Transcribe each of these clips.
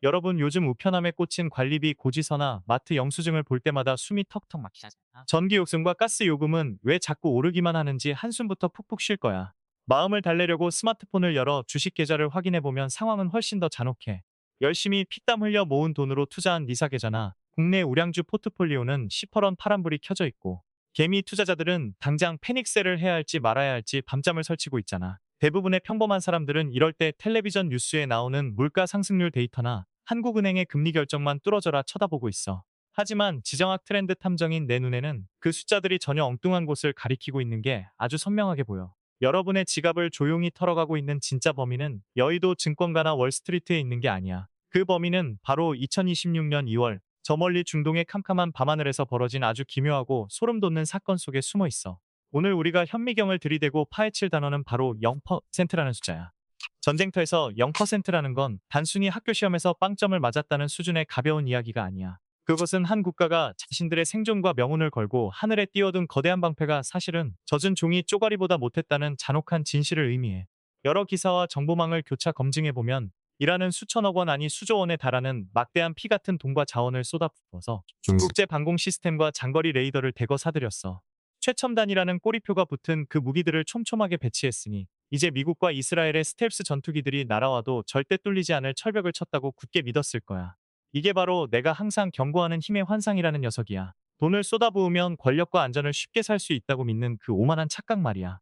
여러분 요즘 우편함에 꽂힌 관리비 고지서나 마트 영수증을 볼 때마다 숨이 턱턱 막히잖아. 전기 요금과 가스 요금은 왜 자꾸 오르기만 하는지 한숨부터 푹푹 쉴 거야. 마음을 달래려고 스마트폰을 열어 주식 계좌를 확인해보면 상황은 훨씬 더 잔혹해. 열심히 피땀 흘려 모은 돈으로 투자한 니사 계좌나 국내 우량주 포트폴리오는 시퍼런 파란불이 켜져 있고, 개미 투자자들은 당장 패닉셀을 해야 할지 말아야 할지 밤잠을 설치고 있잖아. 대부분의 평범한 사람들은 이럴 때 텔레비전 뉴스에 나오는 물가 상승률 데이터나 한국은행의 금리 결정만 뚫어져라 쳐다보고 있어. 하지만 지정학 트렌드 탐정인 내 눈에는 그 숫자들이 전혀 엉뚱한 곳을 가리키고 있는 게 아주 선명하게 보여. 여러분의 지갑을 조용히 털어가고 있는 진짜 범인은 여의도 증권가나 월스트리트에 있는 게 아니야. 그 범인은 바로 2026년 2월 저 멀리 중동의 캄캄한 밤하늘에서 벌어진 아주 기묘하고 소름 돋는 사건 속에 숨어 있어. 오늘 우리가 현미경을 들이대고 파헤칠 단어는 바로 0%라는 숫자야. 전쟁터에서 0%라는 건 단순히 학교 시험에서 빵점을 맞았다는 수준의 가벼운 이야기가 아니야. 그것은 한 국가가 자신들의 생존과 명운을 걸고 하늘에 띄워둔 거대한 방패가 사실은 젖은 종이 쪼가리보다 못했다는 잔혹한 진실을 의미해. 여러 기사와 정보망을 교차 검증해보면 이라는 수천억 원 아니 수조 원에 달하는 막대한 피 같은 돈과 자원을 쏟아부어서 중국제 방공 시스템과 장거리 레이더를 대거 사들였어. 최첨단이라는 꼬리표가 붙은 그 무기들을 촘촘하게 배치했으니 이제 미국과 이스라엘의 스텔스 전투기들이 날아와도 절대 뚫리지 않을 철벽을 쳤다고 굳게 믿었을 거야. 이게 바로 내가 항상 경고하는 힘의 환상이라는 녀석이야. 돈을 쏟아부으면 권력과 안전을 쉽게 살 수 있다고 믿는 그 오만한 착각 말이야.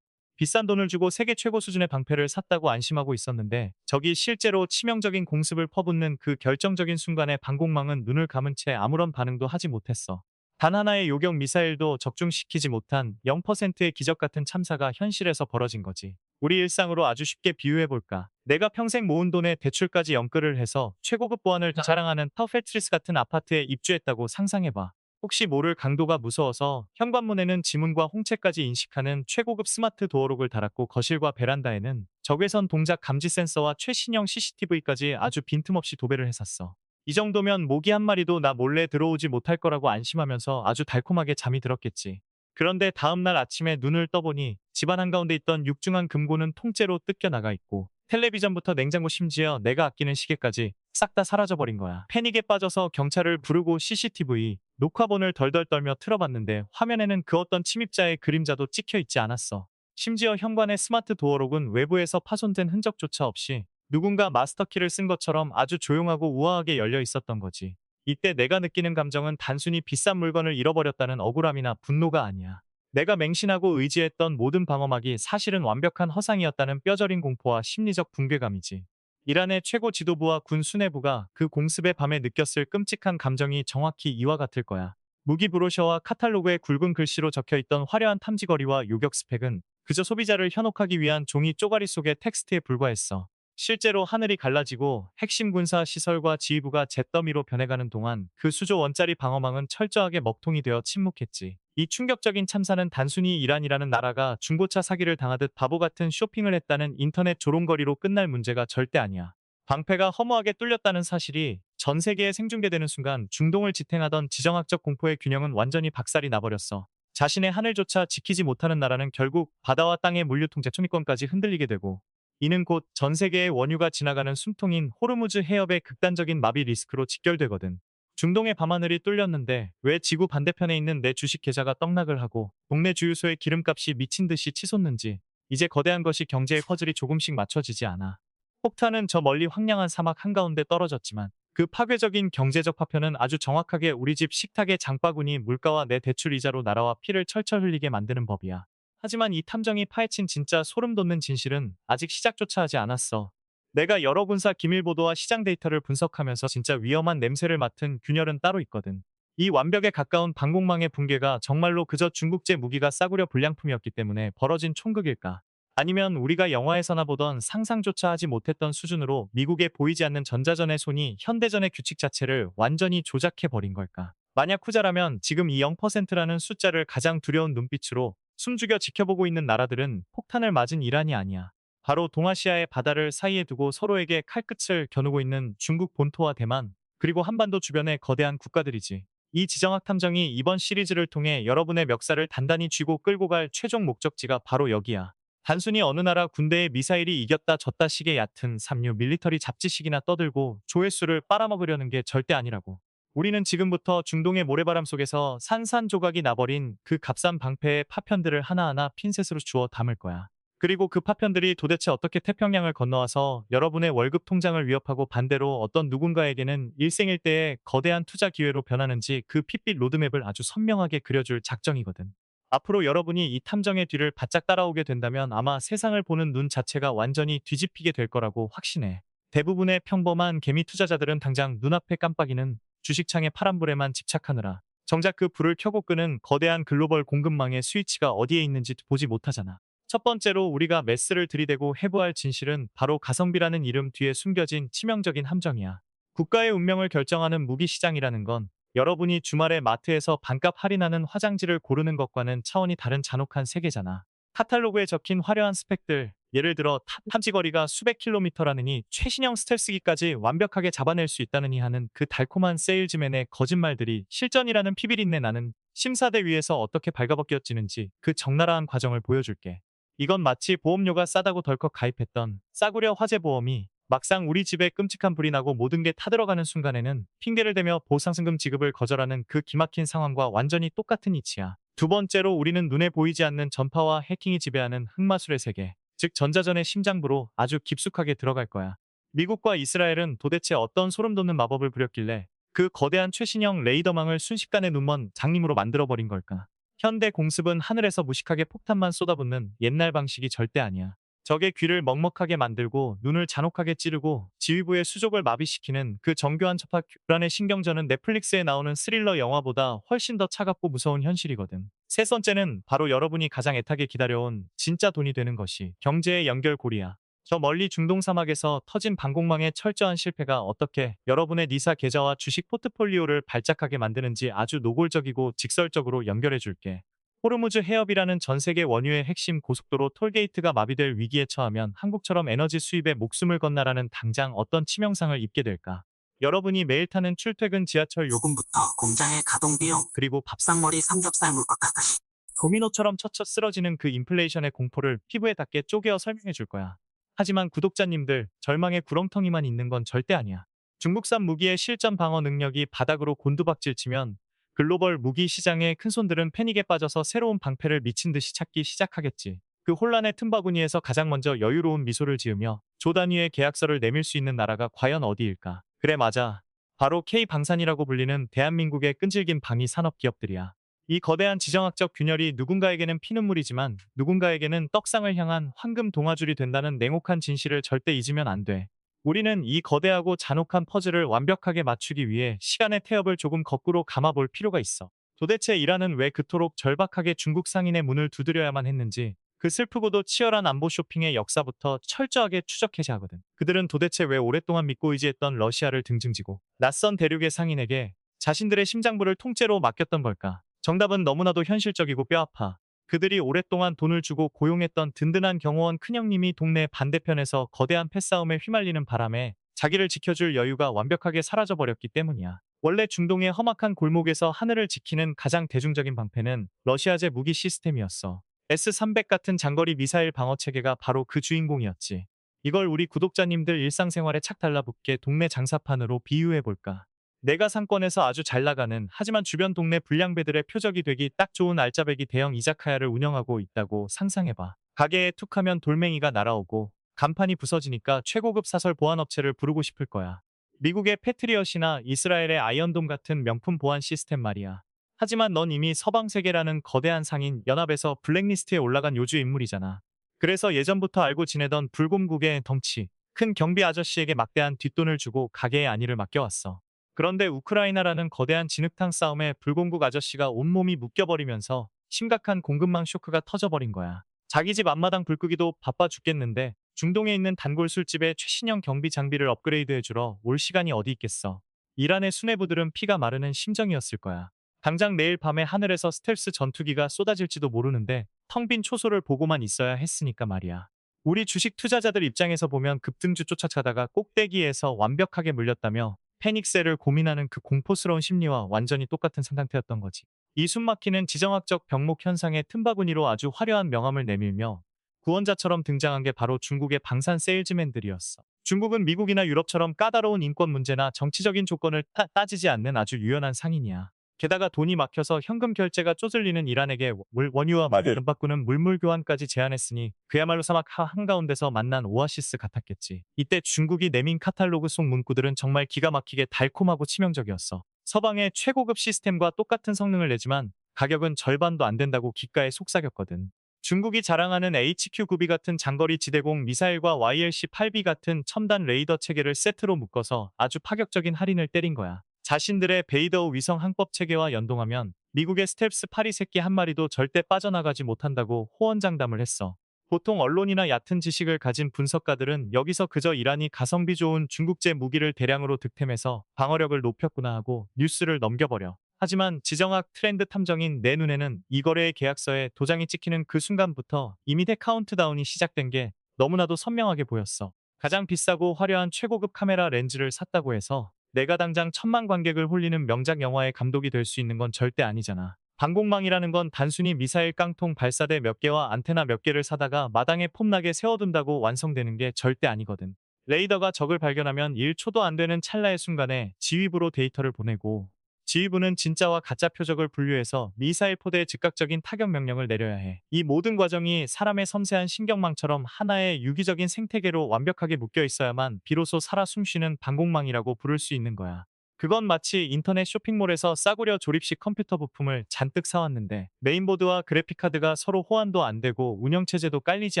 비싼 돈을 주고 세계 최고 수준의 방패를 샀다고 안심하고 있었는데 적이 실제로 치명적인 공습을 퍼붓는 그 결정적인 순간에 방공망은 눈을 감은 채 아무런 반응도 하지 못했어. 단 하나의 요격 미사일도 적중시키지 못한 0%의 기적 같은 참사가 현실에서 벌어진 거지. 우리 일상으로 아주 쉽게 비유해볼까. 내가 평생 모은 돈에 대출까지 연끌을 해서 최고급 보안을 자랑하는 타우펠트리스 같은 아파트에 입주했다고 상상해봐. 혹시 모를 강도가 무서워서 현관문에는 지문과 홍채까지 인식하는 최고급 스마트 도어록을 달았고, 거실과 베란다에는 적외선 동작 감지 센서와 최신형 CCTV까지 아주 빈틈없이 도배를 해놨어. 이 정도면 모기 한 마리도 나 몰래 들어오지 못할 거라고 안심하면서 아주 달콤하게 잠이 들었겠지. 그런데 다음날 아침에 눈을 떠보니 집안 한가운데 있던 육중한 금고는 통째로 뜯겨나가 있고, 텔레비전부터 냉장고 심지어 내가 아끼는 시계까지 싹 다 사라져버린 거야. 패닉에 빠져서 경찰을 부르고 CCTV 녹화본을 덜덜 떨며 틀어봤는데 화면에는 그 어떤 침입자의 그림자도 찍혀 있지 않았어. 심지어 현관의 스마트 도어록은 외부에서 파손된 흔적조차 없이 누군가 마스터키를 쓴 것처럼 아주 조용하고 우아하게 열려 있었던 거지. 이때 내가 느끼는 감정은 단순히 비싼 물건을 잃어버렸다는 억울함이나 분노가 아니야. 내가 맹신하고 의지했던 모든 방어막이 사실은 완벽한 허상이었다는 뼈저린 공포와 심리적 붕괴감이지. 이란의 최고 지도부와 군 수뇌부가 그 공습의 밤에 느꼈을 끔찍한 감정이 정확히 이와 같을 거야. 무기 브로셔와 카탈로그에 굵은 글씨로 적혀있던 화려한 탐지거리와 요격 스펙은 그저 소비자를 현혹하기 위한 종이 쪼가리 속의 텍스트에 불과했어. 실제로 하늘이 갈라지고 핵심 군사 시설과 지휘부가 잿더미로 변해가는 동안 그 수조 원짜리 방어망은 철저하게 먹통이 되어 침묵했지. 이 충격적인 참사는 단순히 이란이라는 나라가 중고차 사기를 당하듯 바보 같은 쇼핑을 했다는 인터넷 조롱거리로 끝날 문제가 절대 아니야. 방패가 허무하게 뚫렸다는 사실이 전 세계에 생중계되는 순간 중동을 지탱하던 지정학적 공포의 균형은 완전히 박살이 나버렸어. 자신의 하늘조차 지키지 못하는 나라는 결국 바다와 땅의 물류 통제 초미권까지 흔들리게 되고, 이는 곧 전 세계의 원유가 지나가는 숨통인 호르무즈 해협의 극단적인 마비 리스크로 직결되거든. 중동의 밤하늘이 뚫렸는데 왜 지구 반대편에 있는 내 주식 계좌가 떡락을 하고 동네 주유소의 기름값이 미친 듯이 치솟는지 이제 거대한 것이 경제의 퍼즐이 조금씩 맞춰지지 않아. 폭탄은 저 멀리 황량한 사막 한가운데 떨어졌지만 그 파괴적인 경제적 파편은 아주 정확하게 우리 집 식탁의 장바구니 물가와 내 대출 이자로 날아와 피를 철철 흘리게 만드는 법이야. 하지만 이 탐정이 파헤친 진짜 소름 돋는 진실은 아직 시작조차 하지 않았어. 내가 여러 군사 기밀 보도와 시장 데이터를 분석하면서 진짜 위험한 냄새를 맡은 균열은 따로 있거든. 이 완벽에 가까운 방공망의 붕괴가 정말로 그저 중국제 무기가 싸구려 불량품이었기 때문에 벌어진 총극일까? 아니면 우리가 영화에서나 보던 상상조차 하지 못했던 수준으로 미국에 보이지 않는 전자전의 손이 현대전의 규칙 자체를 완전히 조작해버린 걸까? 만약 후자라면 지금 이 0%라는 숫자를 가장 두려운 눈빛으로 숨죽여 지켜보고 있는 나라들은 폭탄을 맞은 이란이 아니야. 바로 동아시아의 바다를 사이에 두고 서로에게 칼끝을 겨누고 있는 중국 본토와 대만, 그리고 한반도 주변의 거대한 국가들이지. 이 지정학 탐정이 이번 시리즈를 통해 여러분의 멱살을 단단히 쥐고 끌고 갈 최종 목적지가 바로 여기야. 단순히 어느 나라 군대의 미사일이 이겼다 졌다 식의 얕은 삼류 밀리터리 잡지식이나 떠들고 조회수를 빨아먹으려는 게 절대 아니라고. 우리는 지금부터 중동의 모래바람 속에서 산산조각이 나버린 그 값싼 방패의 파편들을 하나하나 핀셋으로 주워 담을 거야. 그리고 그 파편들이 도대체 어떻게 태평양을 건너와서 여러분의 월급 통장을 위협하고 반대로 어떤 누군가에게는 일생일대의 거대한 투자 기회로 변하는지 그 핏빛 로드맵을 아주 선명하게 그려줄 작정이거든. 앞으로 여러분이 이 탐정의 뒤를 바짝 따라오게 된다면 아마 세상을 보는 눈 자체가 완전히 뒤집히게 될 거라고 확신해. 대부분의 평범한 개미 투자자들은 당장 눈앞에 깜빡이는 주식창의 파란불에만 집착하느라 정작 그 불을 켜고 끄는 거대한 글로벌 공급망의 스위치가 어디에 있는지 보지 못하잖아. 첫 번째로 우리가 메스를 들이대고 해부할 진실은 바로 가성비라는 이름 뒤에 숨겨진 치명적인 함정이야. 국가의 운명을 결정하는 무기 시장이라는 건 여러분이 주말에 마트에서 반값 할인하는 화장지를 고르는 것과는 차원이 다른 잔혹한 세계잖아. 카탈로그에 적힌 화려한 스펙들, 예를 들어 탐지거리가 수백 킬로미터라느니 최신형 스텔스기까지 완벽하게 잡아낼 수 있다느니 하는 그 달콤한 세일즈맨의 거짓말들이 실전이라는 피비린내 나는 심사대 위에서 어떻게 발가벗겨지는지 그 적나라한 과정을 보여줄게. 이건 마치 보험료가 싸다고 덜컥 가입했던 싸구려 화재보험이 막상 우리 집에 끔찍한 불이 나고 모든 게 타들어가는 순간에는 핑계를 대며 보상승금 지급을 거절하는 그 기막힌 상황과 완전히 똑같은 이치야. 두 번째로 우리는 눈에 보이지 않는 전파와 해킹이 지배하는 흑마술의 세계, 즉 전자전의 심장부로 아주 깊숙하게 들어갈 거야. 미국과 이스라엘은 도대체 어떤 소름 돋는 마법을 부렸길래 그 거대한 최신형 레이더망을 순식간에 눈먼 장님으로 만들어버린 걸까? 현대 공습은 하늘에서 무식하게 폭탄만 쏟아붓는 옛날 방식이 절대 아니야. 적의 귀를 먹먹하게 만들고 눈을 잔혹하게 찌르고 지휘부의 수족을 마비시키는 그 정교한 첩학 불안의 신경전은 넷플릭스에 나오는 스릴러 영화보다 훨씬 더 차갑고 무서운 현실이거든. 세 번째는 바로 여러분이 가장 애타게 기다려온 진짜 돈이 되는 것이 경제의 연결고리야. 저 멀리 중동 사막에서 터진 방공망의 철저한 실패가 어떻게 여러분의 니사 계좌와 주식 포트폴리오를 발작하게 만드는지 아주 노골적이고 직설적으로 연결해 줄게. 호르무즈 해협이라는 전 세계 원유의 핵심 고속도로 톨게이트가 마비될 위기에 처하면 한국처럼 에너지 수입에 목숨을 건나라는 당장 어떤 치명상을 입게 될까? 여러분이 매일 타는 출퇴근 지하철 요금부터 공장의 가동 비용 그리고 밥상머리 삼겹살 물가까지 도미노처럼 첫 쓰러지는 그 인플레이션의 공포를 피부에 닿게 쪼개어 설명해 줄 거야. 하지만 구독자님들, 절망의 구렁텅이만 있는 건 절대 아니야. 중국산 무기의 실전 방어 능력이 바닥으로 곤두박질치면 글로벌 무기 시장의 큰손들은 패닉에 빠져서 새로운 방패를 미친 듯이 찾기 시작하겠지. 그 혼란의 틈바구니에서 가장 먼저 여유로운 미소를 지으며 조 단위의 계약서를 내밀 수 있는 나라가 과연 어디일까? 그래 맞아. 바로 K방산이라고 불리는 대한민국의 끈질긴 방위 산업 기업들이야. 이 거대한 지정학적 균열이 누군가에게는 피눈물이지만 누군가에게는 떡상을 향한 황금 동아줄이 된다는 냉혹한 진실을 절대 잊으면 안 돼. 우리는 이 거대하고 잔혹한 퍼즐을 완벽하게 맞추기 위해 시간의 태엽을 조금 거꾸로 감아볼 필요가 있어. 도대체 이란은 왜 그토록 절박하게 중국 상인의 문을 두드려야만 했는지 그 슬프고도 치열한 안보 쇼핑의 역사부터 철저하게 추적해야 하거든. 그들은 도대체 왜 오랫동안 믿고 의지했던 러시아를 등증지고 낯선 대륙의 상인에게 자신들의 심장부를 통째로 맡겼던 걸까? 정답은 너무나도 현실적이고 뼈아파. 그들이 오랫동안 돈을 주고 고용했던 든든한 경호원 큰형님이 동네 반대편에서 거대한 패싸움에 휘말리는 바람에 자기를 지켜줄 여유가 완벽하게 사라져버렸기 때문이야. 원래 중동의 험악한 골목에서 하늘을 지키는 가장 대중적인 방패는 러시아제 무기 시스템이었어. S-300 같은 장거리 미사일 방어 체계가 바로 그 주인공이었지. 이걸 우리 구독자님들 일상생활에 착 달라붙게 동네 장사판으로 비유해볼까. 내가 상권에서 아주 잘 나가는 하지만 주변 동네 불량배들의 표적이 되기 딱 좋은 알짜배기 대형 이자카야를 운영하고 있다고 상상해봐. 가게에 툭하면 돌멩이가 날아오고 간판이 부서지니까 최고급 사설 보안업체를 부르고 싶을 거야. 미국의 패트리엇이나 이스라엘의 아이언돔 같은 명품 보안 시스템 말이야. 하지만 넌 이미 서방 세계라는 거대한 상인 연합에서 블랙리스트에 올라간 요주 인물이잖아. 그래서 예전부터 알고 지내던 불곰국의 덩치 큰 경비 아저씨에게 막대한 뒷돈을 주고 가게의 안위를 맡겨왔어. 그런데 우크라이나라는 거대한 진흙탕 싸움에 불공국 아저씨가 온몸이 묶여버리면서 심각한 공급망 쇼크가 터져버린 거야. 자기 집 앞마당 불 끄기도 바빠 죽겠는데 중동에 있는 단골 술집에 최신형 경비 장비를 업그레이드해주러 올 시간이 어디 있겠어. 이란의 수뇌부들은 피가 마르는 심정이었을 거야. 당장 내일 밤에 하늘에서 스텔스 전투기가 쏟아질지도 모르는데 텅 빈 초소를 보고만 있어야 했으니까 말이야. 우리 주식 투자자들 입장에서 보면 급등주 쫓아가다가 꼭대기에서 완벽하게 물렸다며 패닉셀을 고민하는 그 공포스러운 심리와 완전히 똑같은 상태였던 거지. 이 숨막히는 지정학적 병목 현상의 틈바구니로 아주 화려한 명암을 내밀며 구원자처럼 등장한 게 바로 중국의 방산 세일즈맨들이었어. 중국은 미국이나 유럽처럼 까다로운 인권 문제나 정치적인 조건을 따지지 않는 아주 유연한 상인이야. 게다가 돈이 막혀서 현금 결제가 쪼들리는 이란에게 원유와 말을 바꾸는 물물 교환까지 제안했으니 그야말로 사막 한가운데서 만난 오아시스 같았겠지. 이때 중국이 내민 카탈로그 속 문구들은 정말 기가 막히게 달콤하고 치명적이었어. 서방의 최고급 시스템과 똑같은 성능을 내지만 가격은 절반도 안 된다고 기가에 속삭였거든. 중국이 자랑하는 HQ-9B 같은 장거리 지대공 미사일과 YLC-8B 같은 첨단 레이더 체계를 세트로 묶어서 아주 파격적인 할인을 때린 거야. 자신들의 베이더 위성 항법 체계와 연동하면 미국의 스텔스 파리 새끼 한 마리도 절대 빠져나가지 못한다고 호언장담을 했어. 보통 언론이나 얕은 지식을 가진 분석가들은 여기서 그저 이란이 가성비 좋은 중국제 무기를 대량으로 득템해서 방어력을 높였구나 하고 뉴스를 넘겨버려. 하지만 지정학 트렌드 탐정인 내 눈에는 이 거래의 계약서에 도장이 찍히는 그 순간부터 이미 대 카운트다운이 시작된 게 너무나도 선명하게 보였어. 가장 비싸고 화려한 최고급 카메라 렌즈를 샀다고 해서 내가 당장 1,000만 관객을 홀리는 명작 영화의 감독이 될 수 있는 건 절대 아니잖아. 방공망이라는 건 단순히 미사일 깡통 발사대 몇 개와 안테나 몇 개를 사다가 마당에 폼나게 세워둔다고 완성되는 게 절대 아니거든. 레이더가 적을 발견하면 1초도 안 되는 찰나의 순간에 지휘부로 데이터를 보내고 지휘부는 진짜와 가짜 표적을 분류해서 미사일 포대에 즉각적인 타격 명령을 내려야 해. 이 모든 과정이 사람의 섬세한 신경망처럼 하나의 유기적인 생태계로 완벽하게 묶여 있어야만 비로소 살아 숨쉬는 방공망이라고 부를 수 있는 거야. 그건 마치 인터넷 쇼핑몰에서 싸구려 조립식 컴퓨터 부품을 잔뜩 사왔는데 메인보드와 그래픽카드가 서로 호환도 안 되고 운영체제도 깔리지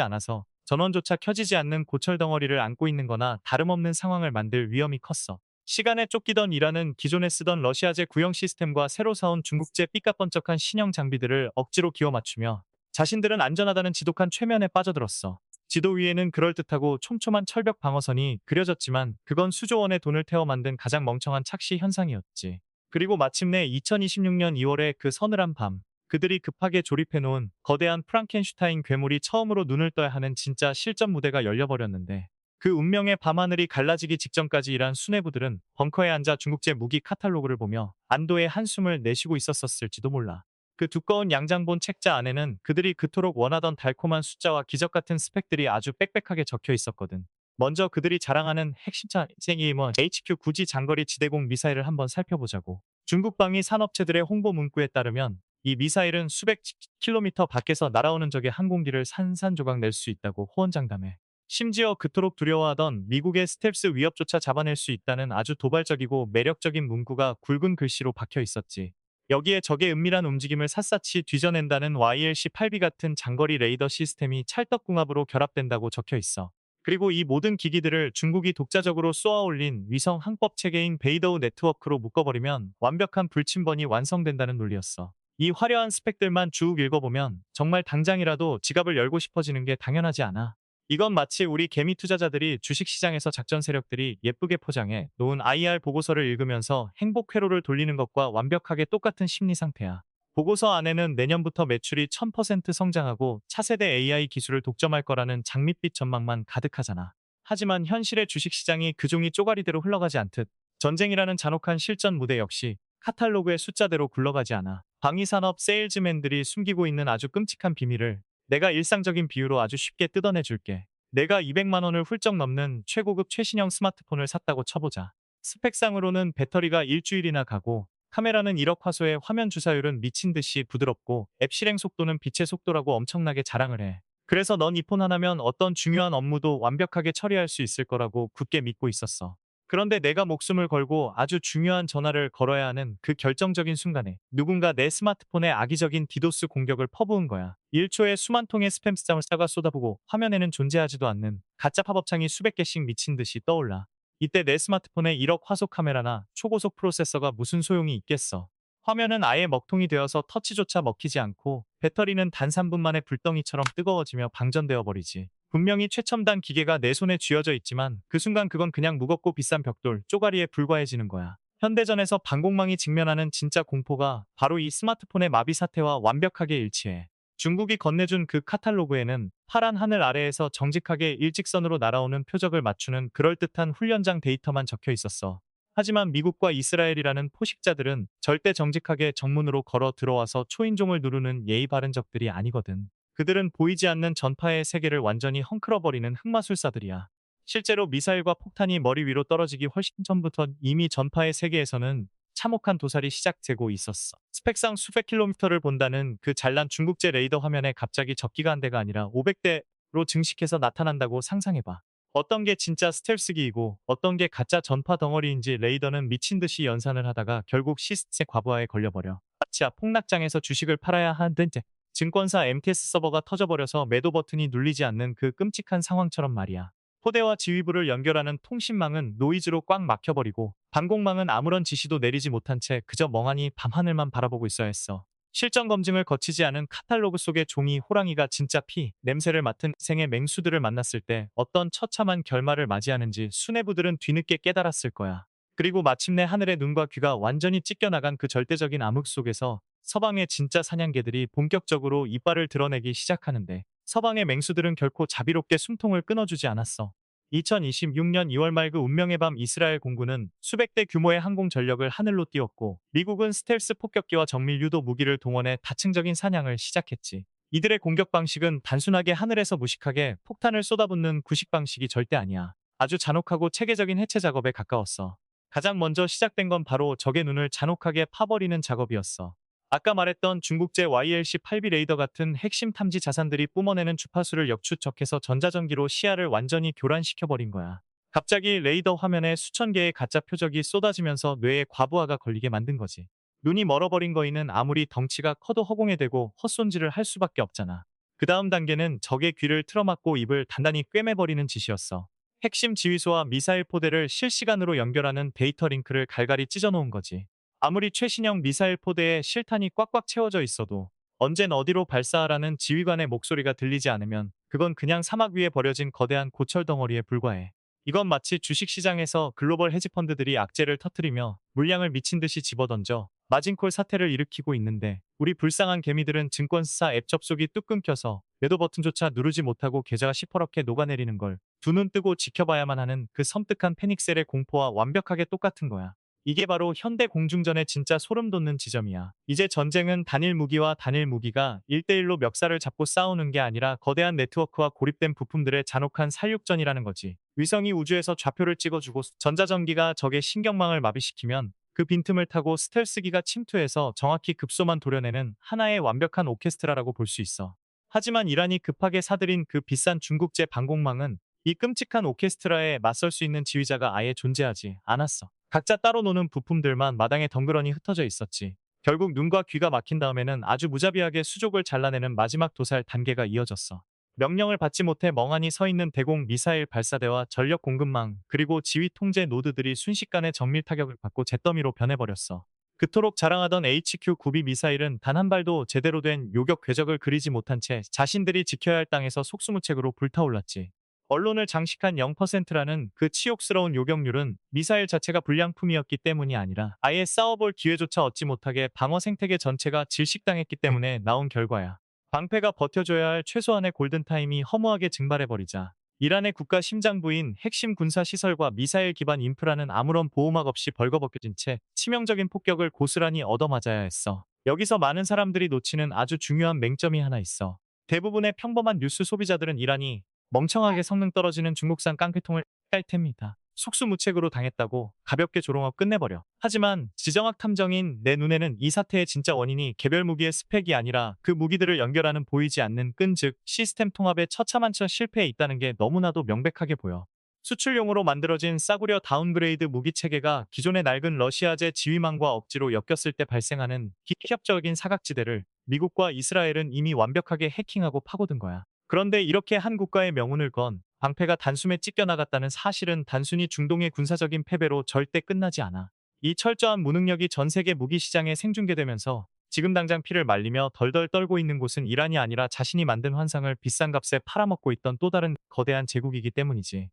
않아서 전원조차 켜지지 않는 고철 덩어리를 안고 있는 거나 다름없는 상황을 만들 위험이 컸어. 시간에 쫓기던 이란은 기존에 쓰던 러시아제 구형 시스템과 새로 사온 중국제 삐까뻔쩍한 신형 장비들을 억지로 기어 맞추며 자신들은 안전하다는 지독한 최면에 빠져들었어. 지도 위에는 그럴듯하고 촘촘한 철벽 방어선이 그려졌지만 그건 수조 원의 돈을 태워 만든 가장 멍청한 착시 현상이었지. 그리고 마침내 2026년 2월의 그 서늘한 밤, 그들이 급하게 조립해놓은 거대한 프랑켄슈타인 괴물이 처음으로 눈을 떠야 하는 진짜 실전 무대가 열려버렸는데 그 운명의 밤하늘이 갈라지기 직전까지 일한 수뇌부들은 벙커에 앉아 중국제 무기 카탈로그를 보며 안도의 한숨을 내쉬고 있었을지도 몰라. 그 두꺼운 양장본 책자 안에는 그들이 그토록 원하던 달콤한 숫자와 기적 같은 스펙들이 아주 빽빽하게 적혀 있었거든. 먼저 그들이 자랑하는 핵심 차쟁이임원 HQ-9G 장거리 지대공 미사일을 한번 살펴보자고. 중국방위 산업체들의 홍보 문구에 따르면 이 미사일은 수백 킬로미터 밖에서 날아오는 적의 항공기를 산산조각 낼 수 있다고 호언장담해. 심지어 그토록 두려워하던 미국의 스텔스 위협조차 잡아낼 수 있다는 아주 도발적이고 매력적인 문구가 굵은 글씨로 박혀 있었지. 여기에 적의 은밀한 움직임을 샅샅이 뒤져낸다는 YLC-8B 같은 장거리 레이더 시스템이 찰떡궁합으로 결합된다고 적혀 있어. 그리고 이 모든 기기들을 중국이 독자적으로 쏘아올린 위성 항법 체계인 베이더우 네트워크로 묶어버리면 완벽한 불침번이 완성된다는 논리였어. 이 화려한 스펙들만 쭉 읽어보면 정말 당장이라도 지갑을 열고 싶어지는 게 당연하지 않아. 이건 마치 우리 개미 투자자들이 주식시장에서 작전 세력들이 예쁘게 포장해 놓은 IR 보고서를 읽으면서 행복 회로를 돌리는 것과 완벽하게 똑같은 심리 상태야. 보고서 안에는 내년부터 매출이 1000% 성장하고 차세대 AI 기술을 독점할 거라는 장밋빛 전망만 가득하잖아. 하지만 현실의 주식시장이 그 종이 쪼가리대로 흘러가지 않듯 전쟁이라는 잔혹한 실전 무대 역시 카탈로그의 숫자대로 굴러가지 않아. 방위산업 세일즈맨들이 숨기고 있는 아주 끔찍한 비밀을 내가 일상적인 비유로 아주 쉽게 뜯어내줄게. 내가 200만 원을 훌쩍 넘는 최고급 최신형 스마트폰을 샀다고 쳐보자. 스펙상으로는 배터리가 일주일이나 가고 카메라는 1억 화소의 화면 주사율은 미친 듯이 부드럽고 앱 실행 속도는 빛의 속도라고 엄청나게 자랑을 해. 그래서 넌 이 폰 하나면 어떤 중요한 업무도 완벽하게 처리할 수 있을 거라고 굳게 믿고 있었어. 그런데 내가 목숨을 걸고 아주 중요한 전화를 걸어야 하는 그 결정적인 순간에 누군가 내 스마트폰에 악의적인 디도스 공격을 퍼부은 거야. 1초에 수만 통의 스팸 스장을 쏟아보고 화면에는 존재하지도 않는 가짜 팝업창이 수백 개씩 미친 듯이 떠올라. 이때 내 스마트폰에 1억 화소 카메라나 초고속 프로세서가 무슨 소용이 있겠어. 화면은 아예 먹통이 되어서 터치조차 먹히지 않고 배터리는 단 3분 만에 불덩이처럼 뜨거워지며 방전되어 버리지. 분명히 최첨단 기계가 내 손에 쥐어져 있지만 그 순간 그건 그냥 무겁고 비싼 벽돌, 쪼가리에 불과해지는 거야. 현대전에서 방공망이 직면하는 진짜 공포가 바로 이 스마트폰의 마비 사태와 완벽하게 일치해. 중국이 건네준 그 카탈로그에는 파란 하늘 아래에서 정직하게 일직선으로 날아오는 표적을 맞추는 그럴듯한 훈련장 데이터만 적혀 있었어. 하지만 미국과 이스라엘이라는 포식자들은 절대 정직하게 정문으로 걸어 들어와서 초인종을 누르는 예의 바른 적들이 아니거든. 그들은 보이지 않는 전파의 세계를 완전히 헝클어버리는 흑마술사들이야. 실제로 미사일과 폭탄이 머리 위로 떨어지기 훨씬 전부터 이미 전파의 세계에서는 참혹한 도살이 시작되고 있었어. 스펙상 수백 킬로미터를 본다는 그 잘난 중국제 레이더 화면에 갑자기 적기가 한 대가 아니라 500대로 증식해서 나타난다고 상상해봐. 어떤 게 진짜 스텔스기이고 어떤 게 가짜 전파 덩어리인지 레이더는 미친 듯이 연산을 하다가 결국 시스템 과부하에 걸려버려. 마치 폭락장에서 주식을 팔아야 하는데 증권사 MTS 서버가 터져버려서 매도 버튼이 눌리지 않는 그 끔찍한 상황처럼 말이야. 포대와 지휘부를 연결하는 통신망은 노이즈로 꽉 막혀버리고 방공망은 아무런 지시도 내리지 못한 채 그저 멍하니 밤하늘만 바라보고 있어야 했어. 실전 검증을 거치지 않은 카탈로그 속의 종이 호랑이가 진짜 피, 냄새를 맡은 생의 맹수들을 만났을 때 어떤 처참한 결말을 맞이하는지 수뇌부들은 뒤늦게 깨달았을 거야. 그리고 마침내 하늘의 눈과 귀가 완전히 찢겨나간 그 절대적인 암흑 속에서 서방의 진짜 사냥개들이 본격적으로 이빨을 드러내기 시작하는데 서방의 맹수들은 결코 자비롭게 숨통을 끊어주지 않았어. 2026년 2월 말 그 운명의 밤 이스라엘 공군은 수백 대 규모의 항공 전력을 하늘로 띄웠고 미국은 스텔스 폭격기와 정밀 유도 무기를 동원해 다층적인 사냥을 시작했지. 이들의 공격 방식은 단순하게 하늘에서 무식하게 폭탄을 쏟아붓는 구식 방식이 절대 아니야. 아주 잔혹하고 체계적인 해체 작업에 가까웠어. 가장 먼저 시작된 건 바로 적의 눈을 잔혹하게 파버리는 작업이었어. 아까 말했던 중국제 YLC-8B 레이더 같은 핵심 탐지 자산들이 뿜어내는 주파수를 역추적해서 전자전기로 시야를 완전히 교란시켜버린 거야. 갑자기 레이더 화면에 수천 개의 가짜 표적이 쏟아지면서 뇌에 과부하가 걸리게 만든 거지. 눈이 멀어버린 거인은 아무리 덩치가 커도 허공에 대고 헛손질을 할 수밖에 없잖아. 그 다음 단계는 적의 귀를 틀어막고 입을 단단히 꿰매버리는 짓이었어. 핵심 지휘소와 미사일 포대를 실시간으로 연결하는 데이터 링크를 갈갈이 찢어놓은 거지. 아무리 최신형 미사일 포대에 실탄이 꽉꽉 채워져 있어도 언젠 어디로 발사하라는 지휘관의 목소리가 들리지 않으면 그건 그냥 사막 위에 버려진 거대한 고철 덩어리에 불과해. 이건 마치 주식시장에서 글로벌 헤지펀드들이 악재를 터뜨리며 물량을 미친 듯이 집어던져 마진콜 사태를 일으키고 있는데 우리 불쌍한 개미들은 증권사 앱 접속이 뚝 끊겨서 매도 버튼조차 누르지 못하고 계좌가 시퍼렇게 녹아내리는 걸 두 눈 뜨고 지켜봐야만 하는 그 섬뜩한 패닉셀의 공포와 완벽하게 똑같은 거야. 이게 바로 현대 공중전의 진짜 소름 돋는 지점이야. 이제 전쟁은 단일 무기와 단일 무기가 1대1로 멱살을 잡고 싸우는 게 아니라 거대한 네트워크와 고립된 부품들의 잔혹한 살육전이라는 거지. 위성이 우주에서 좌표를 찍어주고 전자전기가 적의 신경망을 마비시키면 그 빈틈을 타고 스텔스기가 침투해서 정확히 급소만 도려내는 하나의 완벽한 오케스트라라고 볼 수 있어. 하지만 이란이 급하게 사들인 그 비싼 중국제 방공망은 이 끔찍한 오케스트라에 맞설 수 있는 지휘자가 아예 존재하지 않았어. 각자 따로 노는 부품들만 마당에 덩그러니 흩어져 있었지. 결국 눈과 귀가 막힌 다음에는 아주 무자비하게 수족을 잘라내는 마지막 도살 단계가 이어졌어. 명령을 받지 못해 멍하니 서 있는 대공 미사일 발사대와 전력 공급망, 그리고 지휘 통제 노드들이 순식간에 정밀 타격을 받고 잿더미로 변해버렸어. 그토록 자랑하던 HQ-9B 미사일은 단 한 발도 제대로 된 요격 궤적을 그리지 못한 채 자신들이 지켜야 할 땅에서 속수무책으로 불타올랐지. 언론을 장식한 0%라는 그 치욕스러운 요격률은 미사일 자체가 불량품이었기 때문이 아니라 아예 싸워볼 기회조차 얻지 못하게 방어 생태계 전체가 질식당했기 때문에 나온 결과야. 방패가 버텨줘야 할 최소한의 골든타임이 허무하게 증발해버리자 이란의 국가 심장부인 핵심 군사시설과 미사일 기반 인프라는 아무런 보호막 없이 벌거벗겨진 채 치명적인 폭격을 고스란히 얻어맞아야 했어. 여기서 많은 사람들이 놓치는 아주 중요한 맹점이 하나 있어. 대부분의 평범한 뉴스 소비자들은 이란이 멍청하게 성능 떨어지는 중국산 깡패통을 깔탭니다. 속수무책으로 당했다고 가볍게 조롱하고 끝내버려. 하지만 지정학 탐정인 내 눈에는 이 사태의 진짜 원인이 개별 무기의 스펙이 아니라 그 무기들을 연결하는 보이지 않는 끈, 즉 시스템 통합의 처참한 실패에 있다는 게 너무나도 명백하게 보여. 수출용으로 만들어진 싸구려 다운그레이드 무기 체계가 기존의 낡은 러시아제 지휘망과 억지로 엮였을 때 발생하는 기협적인 사각지대를 미국과 이스라엘은 이미 완벽하게 해킹하고 파고든 거야. 그런데 이렇게 한 국가의 명운을 건 방패가 단숨에 찢겨나갔다는 사실은 단순히 중동의 군사적인 패배로 절대 끝나지 않아. 이 철저한 무능력이 전 세계 무기 시장에 생중계되면서 지금 당장 피를 말리며 덜덜 떨고 있는 곳은 이란이 아니라 자신이 만든 환상을 비싼 값에 팔아먹고 있던 또 다른 거대한 제국이기 때문이지.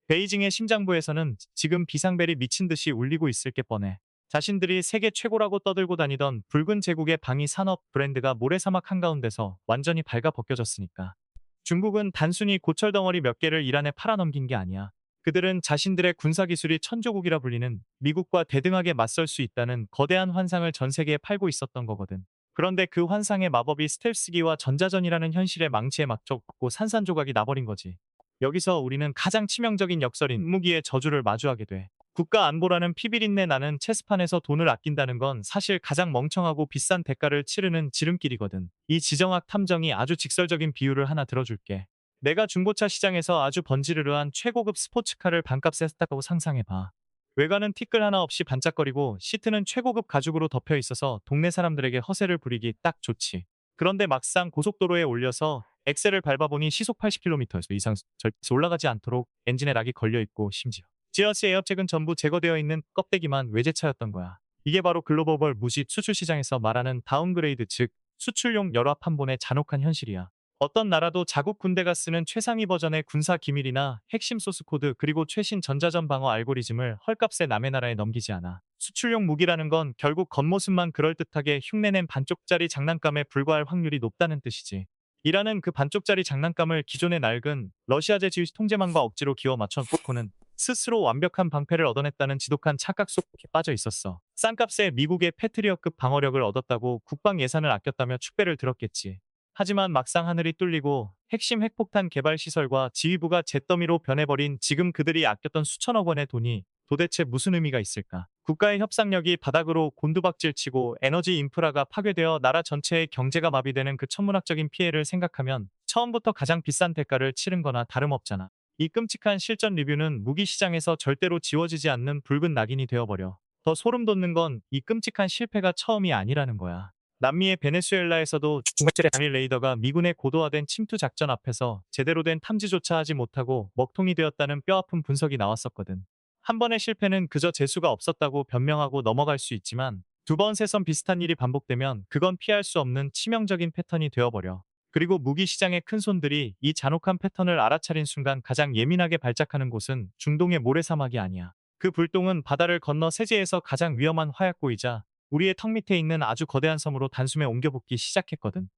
베이징의 심장부에서는 지금 비상벨이 미친 듯이 울리고 있을 게 뻔해. 자신들이 세계 최고라고 떠들고 다니던 붉은 제국의 방위 산업 브랜드가 모래사막 한가운데서 완전히 발가벗겨졌으니까. 중국은 단순히 고철덩어리 몇 개를 이란에 팔아넘긴 게 아니야. 그들은 자신들의 군사기술이 천조국이라 불리는 미국과 대등하게 맞설 수 있다는 거대한 환상을 전 세계에 팔고 있었던 거거든. 그런데 그 환상의 마법이 스텔스기와 전자전이라는 현실의 망치에 맞춰고 산산조각이 나버린 거지. 여기서 우리는 가장 치명적인 역설인 무기의 저주를 마주하게 돼. 국가 안보라는 피비린내 나는 체스판에서 돈을 아낀다는 건 사실 가장 멍청하고 비싼 대가를 치르는 지름길이거든. 이 지정학 탐정이 아주 직설적인 비유를 하나 들어줄게. 내가 중고차 시장에서 아주 번지르르한 최고급 스포츠카를 반값에 샀다고 상상해봐. 외관은 티끌 하나 없이 반짝거리고 시트는 최고급 가죽으로 덮여 있어서 동네 사람들에게 허세를 부리기 딱 좋지. 그런데 막상 고속도로에 올려서 엑셀을 밟아보니 시속 80km 이상 절대 올라가지 않도록 엔진에 락이 걸려있고 심지어 지어스 에어백은 전부 제거되어 있는 껍데기만 외제차였던 거야. 이게 바로 글로벌 무시 수출 시장에서 말하는 다운그레이드, 즉 수출용 열압 판본의 잔혹한 현실이야. 어떤 나라도 자국 군대가 쓰는 최상위 버전의 군사 기밀이나 핵심 소스 코드 그리고 최신 전자전 방어 알고리즘을 헐값에 남의 나라에 넘기지 않아. 수출용 무기라는 건 결국 겉모습만 그럴듯하게 흉내낸 반쪽짜리 장난감에 불과할 확률이 높다는 뜻이지. 이라는 그 반쪽짜리 장난감을 기존의 낡은 러시아제 지휘 통제망과 억지로 기어 맞춰놓고는 스스로 완벽한 방패를 얻어냈다는 지독한 착각 속에 빠져 있었어. 싼 값에 미국의 패트리어급 방어력을 얻었다고 국방 예산을 아꼈다며 축배를 들었겠지. 하지만 막상 하늘이 뚫리고 핵심 핵폭탄 개발 시설과 지휘부가 잿더미로 변해버린 지금 그들이 아꼈던 수천억 원의 돈이 도대체 무슨 의미가 있을까? 국가의 협상력이 바닥으로 곤두박질치고 에너지 인프라가 파괴되어 나라 전체의 경제가 마비되는 그 천문학적인 피해를 생각하면 처음부터 가장 비싼 대가를 치른 거나 다름없잖아. 이 끔찍한 실전 리뷰는 무기 시장에서 절대로 지워지지 않는 붉은 낙인이 되어버려. 더 소름 돋는 건 이 끔찍한 실패가 처음이 아니라는 거야. 남미의 베네수엘라에서도 중국질의 단일 레이더가 미군의 고도화된 침투 작전 앞에서 제대로 된 탐지조차 하지 못하고 먹통이 되었다는 뼈아픈 분석이 나왔었거든. 한 번의 실패는 그저 재수가 없었다고 변명하고 넘어갈 수 있지만 두 번, 세 번 비슷한 일이 반복되면 그건 피할 수 없는 치명적인 패턴이 되어버려. 그리고 무기 시장의 큰손들이 이 잔혹한 패턴을 알아차린 순간 가장 예민하게 발작하는 곳은 중동의 모래사막이 아니야. 그 불똥은 바다를 건너 세계에서 가장 위험한 화약고이자 우리의 턱 밑에 있는 아주 거대한 섬으로 단숨에 옮겨붙기 시작했거든.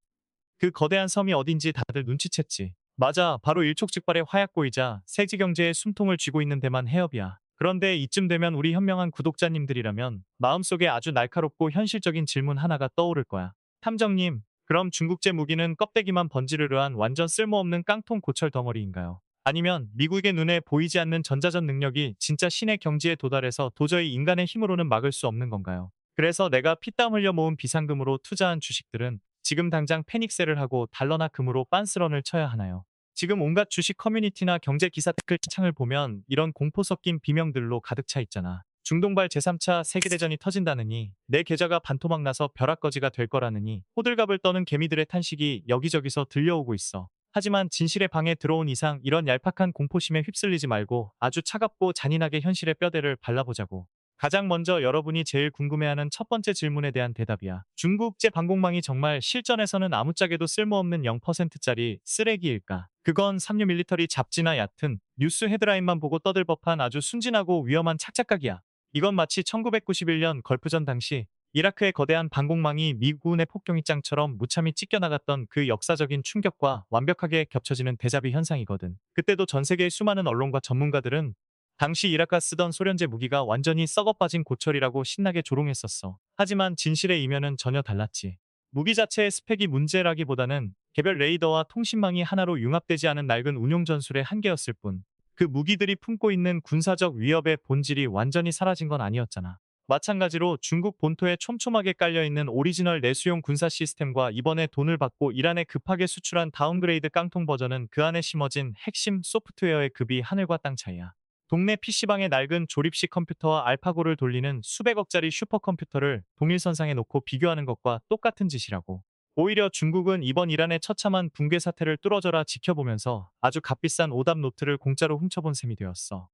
그 거대한 섬이 어딘지 다들 눈치챘지. 맞아, 바로 일촉즉발의 화약고이자 세계 경제의 숨통을 쥐고 있는 대만 해협이야. 그런데 이쯤 되면 우리 현명한 구독자님들이라면 마음속에 아주 날카롭고 현실적인 질문 하나가 떠오를 거야. 탐정님, 그럼 중국제 무기는 껍데기만 번지르르한 완전 쓸모없는 깡통 고철 덩어리인가요? 아니면 미국의 눈에 보이지 않는 전자전 능력이 진짜 신의 경지에 도달해서 도저히 인간의 힘으로는 막을 수 없는 건가요? 그래서 내가 피땀 흘려 모은 비상금으로 투자한 주식들은 지금 당장 패닉셀을 하고 달러나 금으로 빤스런을 쳐야 하나요? 지금 온갖 주식 커뮤니티나 경제 기사 댓글창을 보면 이런 공포 섞인 비명들로 가득 차 있잖아. 중동발 제3차 세계대전이 터진다느니 내 계좌가 반토막 나서 벼락거지가 될 거라느니 호들갑을 떠는 개미들의 탄식이 여기저기서 들려오고 있어. 하지만 진실의 방에 들어온 이상 이런 얄팍한 공포심에 휩쓸리지 말고 아주 차갑고 잔인하게 현실의 뼈대를 발라보자고. 가장 먼저 여러분이 제일 궁금해하는 첫 번째 질문에 대한 대답이야. 중국제 방공망이 정말 실전에서는 아무짝에도 쓸모없는 0%짜리 쓰레기일까? 그건 삼류 밀리터리 잡지나 얕은 뉴스 헤드라인만 보고 떠들 법한 아주 순진하고 위험한 착착각이야. 이건 마치 1991년 걸프전 당시 이라크의 거대한 방공망이 미군의 폭경이장처럼 무참히 찢겨나갔던 그 역사적인 충격과 완벽하게 겹쳐지는 데자뷰 현상이거든. 그때도 전 세계의 수많은 언론과 전문가들은 당시 이라크가 쓰던 소련제 무기가 완전히 썩어빠진 고철이라고 신나게 조롱했었어. 하지만 진실의 이면은 전혀 달랐지. 무기 자체의 스펙이 문제라기보다는 개별 레이더와 통신망이 하나로 융합되지 않은 낡은 운용 전술의 한계였을 뿐. 그 무기들이 품고 있는 군사적 위협의 본질이 완전히 사라진 건 아니었잖아. 마찬가지로 중국 본토에 촘촘하게 깔려있는 오리지널 내수용 군사 시스템과 이번에 돈을 받고 이란에 급하게 수출한 다운그레이드 깡통 버전은 그 안에 심어진 핵심 소프트웨어의 급이 하늘과 땅 차이야. 동네 PC방의 낡은 조립식 컴퓨터와 알파고를 돌리는 수백억짜리 슈퍼컴퓨터를 동일선상에 놓고 비교하는 것과 똑같은 짓이라고. 오히려 중국은 이번 이란의 처참한 붕괴 사태를 뚫어져라 지켜보면서 아주 값비싼 오답 노트를 공짜로 훔쳐본 셈이 되었어.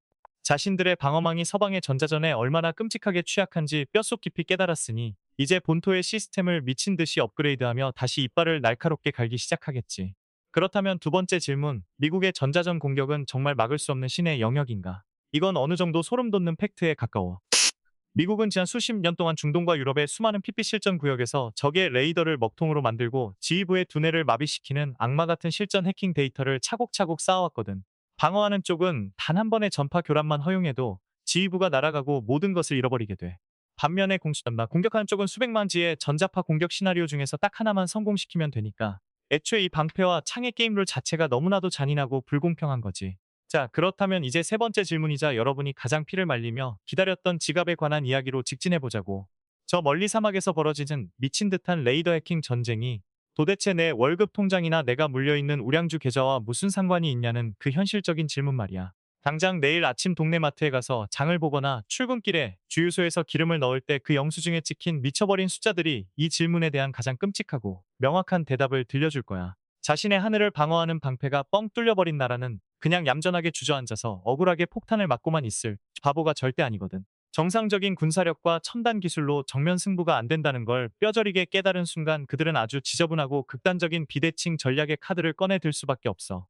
자신들의 방어망이 서방의 전자전에 얼마나 끔찍하게 취약한지 뼛속 깊이 깨달았으니 이제 본토의 시스템을 미친 듯이 업그레이드하며 다시 이빨을 날카롭게 갈기 시작하겠지. 그렇다면 두 번째 질문, 미국의 전자전 공격은 정말 막을 수 없는 신의 영역인가? 이건 어느 정도 소름 돋는 팩트에 가까워. 미국은 지난 수십 년 동안 중동과 유럽의 수많은 PP 실전 구역에서 적의 레이더를 먹통으로 만들고 지휘부의 두뇌를 마비시키는 악마 같은 실전 해킹 데이터를 차곡차곡 쌓아왔거든. 방어하는 쪽은 단 한 번의 전파 교란만 허용해도 지휘부가 날아가고 모든 것을 잃어버리게 돼. 반면에 공격하는 쪽은 수백만 지의 전자파 공격 시나리오 중에서 딱 하나만 성공시키면 되니까 애초에 이 방패와 창의 게임룰 자체가 너무나도 잔인하고 불공평한 거지. 자, 그렇다면 이제 세 번째 질문이자 여러분이 가장 피를 말리며 기다렸던 지갑에 관한 이야기로 직진해보자고. 저 멀리 사막에서 벌어지는 미친 듯한 레이더 해킹 전쟁이 도대체 내 월급 통장이나 내가 물려있는 우량주 계좌와 무슨 상관이 있냐는 그 현실적인 질문 말이야. 당장 내일 아침 동네 마트에 가서 장을 보거나 출근길에 주유소에서 기름을 넣을 때 그 영수증에 찍힌 미쳐버린 숫자들이 이 질문에 대한 가장 끔찍하고 명확한 대답을 들려줄 거야. 자신의 하늘을 방어하는 방패가 뻥 뚫려버린 나라는 그냥 얌전하게 주저앉아서 억울하게 폭탄을 맞고만 있을 바보가 절대 아니거든. 정상적인 군사력과 첨단 기술로 정면 승부가 안 된다는 걸 뼈저리게 깨달은 순간 그들은 아주 지저분하고 극단적인 비대칭 전략의 카드를 꺼내 들 수밖에 없어.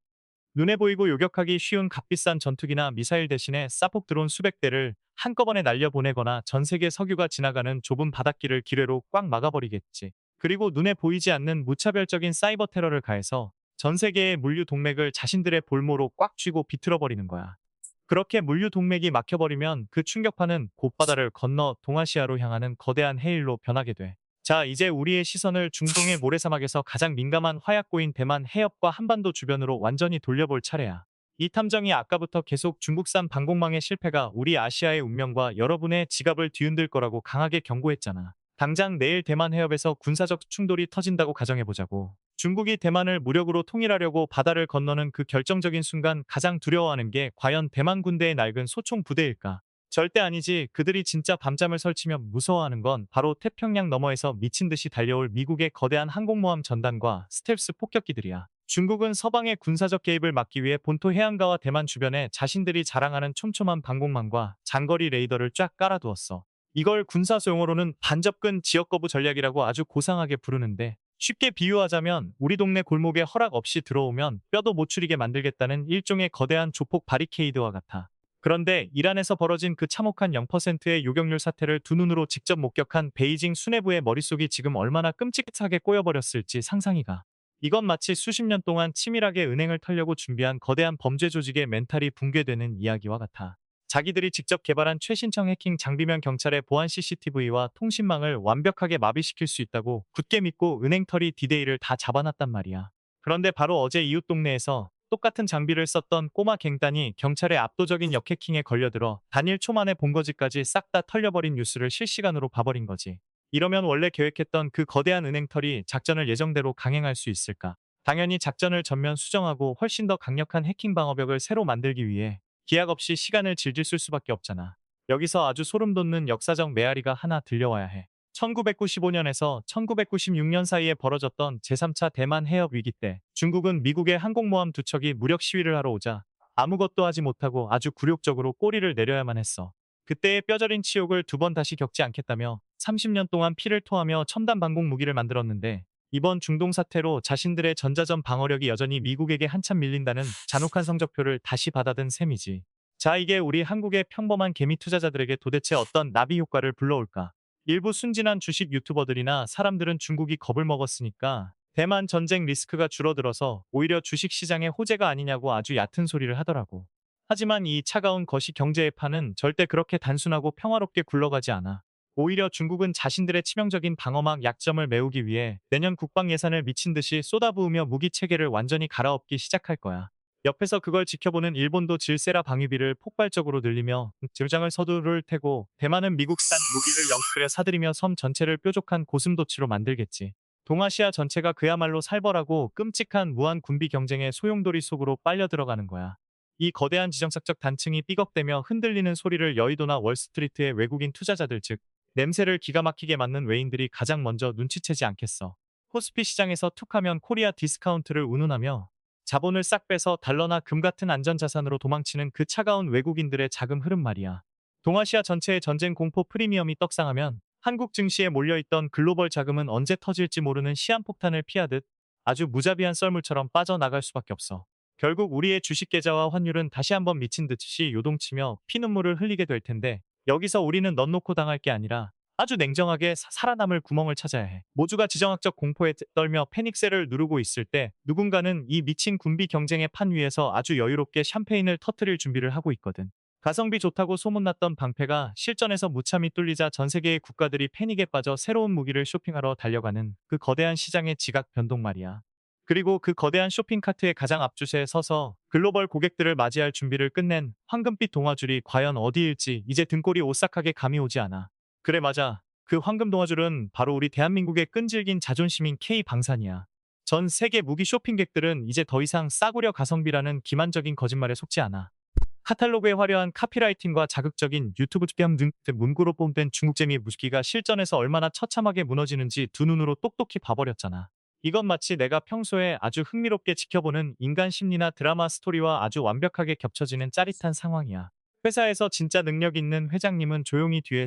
눈에 보이고 요격하기 쉬운 값비싼 전투기나 미사일 대신에 싸폭 드론 수백 대를 한꺼번에 날려보내거나 전 세계 석유가 지나가는 좁은 바닷길을 기뢰로 꽉 막아버리겠지. 그리고 눈에 보이지 않는 무차별적인 사이버 테러를 가해서 전 세계의 물류 동맥을 자신들의 볼모로 꽉 쥐고 비틀어버리는 거야. 그렇게 물류 동맥이 막혀버리면 그 충격파는 곧바다를 건너 동아시아로 향하는 거대한 해일로 변하게 돼. 자, 이제 우리의 시선을 중동의 모래사막에서 가장 민감한 화약고인 대만 해협과 한반도 주변으로 완전히 돌려볼 차례야. 이 탐정이 아까부터 계속 중국산 방공망의 실패가 우리 아시아의 운명과 여러분의 지갑을 뒤흔들 거라고 강하게 경고했잖아. 당장 내일 대만 해협에서 군사적 충돌이 터진다고 가정해보자고. 중국이 대만을 무력으로 통일하려고 바다를 건너는 그 결정적인 순간 가장 두려워하는 게 과연 대만 군대의 낡은 소총 부대일까? 절대 아니지. 그들이 진짜 밤잠을 설치며 무서워하는 건 바로 태평양 너머에서 미친 듯이 달려올 미국의 거대한 항공모함 전단과 스텔스 폭격기들이야. 중국은 서방의 군사적 개입을 막기 위해 본토 해안가와 대만 주변에 자신들이 자랑하는 촘촘한 방공망과 장거리 레이더를 쫙 깔아두었어. 이걸 군사소 용어로는 반접근 지역거부 전략이라고 아주 고상하게 부르는데 쉽게 비유하자면 우리 동네 골목에 허락 없이 들어오면 뼈도 못 추리게 만들겠다는 일종의 거대한 조폭 바리케이드와 같아. 그런데 이란에서 벌어진 그 참혹한 0%의 요격률 사태를 두 눈으로 직접 목격한 베이징 수뇌부의 머릿속이 지금 얼마나 끔찍하게 꼬여버렸을지 상상이 가. 이건 마치 수십 년 동안 치밀하게 은행을 털려고 준비한 거대한 범죄 조직의 멘탈이 붕괴되는 이야기와 같아. 자기들이 직접 개발한 최신청 해킹 장비면 경찰의 보안 CCTV와 통신망을 완벽하게 마비시킬 수 있다고 굳게 믿고 은행털이 디데이를 다 잡아놨단 말이야. 그런데 바로 어제 이웃 동네에서 똑같은 장비를 썼던 꼬마 갱단이 경찰의 압도적인 역해킹에 걸려들어 단일 초 만에 본거지까지 싹 다 털려버린 뉴스를 실시간으로 봐버린 거지. 이러면 원래 계획했던 그 거대한 은행털이 작전을 예정대로 강행할 수 있을까? 당연히 작전을 전면 수정하고 훨씬 더 강력한 해킹 방어벽을 새로 만들기 위해 기약 없이 시간을 질질 쓸 수밖에 없잖아. 여기서 아주 소름 돋는 역사적 메아리가 하나 들려와야 해. 1995년에서 1996년 사이에 벌어졌던 제3차 대만 해협 위기 때 중국은 미국의 항공모함 두 척이 무력 시위를 하러 오자 아무것도 하지 못하고 아주 굴욕적으로 꼬리를 내려야만 했어. 그때의 뼈저린 치욕을 두 번 다시 겪지 않겠다며 30년 동안 피를 토하며 첨단 방공 무기를 만들었는데 이번 중동 사태로 자신들의 전자전 방어력이 여전히 미국에게 한참 밀린다는 잔혹한 성적표를 다시 받아든 셈이지. 자, 이게 우리 한국의 평범한 개미 투자자들에게 도대체 어떤 나비 효과를 불러올까? 일부 순진한 주식 유튜버들이나 사람들은 중국이 겁을 먹었으니까 대만 전쟁 리스크가 줄어들어서 오히려 주식 시장의 호재가 아니냐고 아주 얕은 소리를 하더라고. 하지만 이 차가운 거시 경제의 판은 절대 그렇게 단순하고 평화롭게 굴러가지 않아. 오히려 중국은 자신들의 치명적인 방어막 약점을 메우기 위해 내년 국방 예산을 미친 듯이 쏟아부으며 무기 체계를 완전히 갈아엎기 시작할 거야. 옆에서 그걸 지켜보는 일본도 질세라 방위비를 폭발적으로 늘리며 질장을 서두를 테고 대만은 미국산 무기를 영끌에 사들이며 섬 전체를 뾰족한 고슴도치로 만들겠지. 동아시아 전체가 그야말로 살벌하고 끔찍한 무한 군비 경쟁의 소용돌이 속으로 빨려 들어가는 거야. 이 거대한 지정학적 단층이 삐걱대며 흔들리는 소리를 여의도나 월스트리트의 외국인 투자자들 즉 냄새를 기가 막히게 맡는 외인들이 가장 먼저 눈치채지 않겠어. 코스피 시장에서 툭하면 코리아 디스카운트를 운운하며 자본을 싹 빼서 달러나 금 같은 안전자산으로 도망치는 그 차가운 외국인들의 자금 흐름 말이야. 동아시아 전체의 전쟁 공포 프리미엄이 떡상하면 한국 증시에 몰려있던 글로벌 자금은 언제 터질지 모르는 시한폭탄을 피하듯 아주 무자비한 썰물처럼 빠져나갈 수밖에 없어. 결국 우리의 주식 계좌와 환율은 다시 한번 미친 듯이 요동치며 피눈물을 흘리게 될 텐데 여기서 우리는 넌 놓고 당할 게 아니라 아주 냉정하게 살아남을 구멍을 찾아야 해. 모두가 지정학적 공포에 떨며 패닉셀을 누르고 있을 때 누군가는 이 미친 군비 경쟁의 판 위에서 아주 여유롭게 샴페인을 터뜨릴 준비를 하고 있거든. 가성비 좋다고 소문났던 방패가 실전에서 무참히 뚫리자 전 세계의 국가들이 패닉에 빠져 새로운 무기를 쇼핑하러 달려가는 그 거대한 시장의 지각 변동 말이야. 그리고 그 거대한 쇼핑카트의 가장 앞줄에 서서 글로벌 고객들을 맞이할 준비를 끝낸 황금빛 동아줄이 과연 어디일지 이제 등골이 오싹하게 감이 오지 않아. 그래 맞아. 그 황금 동아줄은 바로 우리 대한민국의 끈질긴 자존심인 K방산이야. 전 세계 무기 쇼핑객들은 이제 더 이상 싸구려 가성비라는 기만적인 거짓말에 속지 않아. 카탈로그의 화려한 카피라이팅과 자극적인 유튜브 투평 등 문구로 뽐된 중국재미 무기가 실전에서 얼마나 처참하게 무너지는지 두 눈으로 똑똑히 봐버렸잖아. 이건 마치 내가 평소에 아주 흥미롭게 지켜보는 인간 심리나 드라마 스토리와 아주 완벽하게 겹쳐지는 짜릿한 상황이야. 회사에서 진짜 능력 있는 회장님은 조용히 뒤에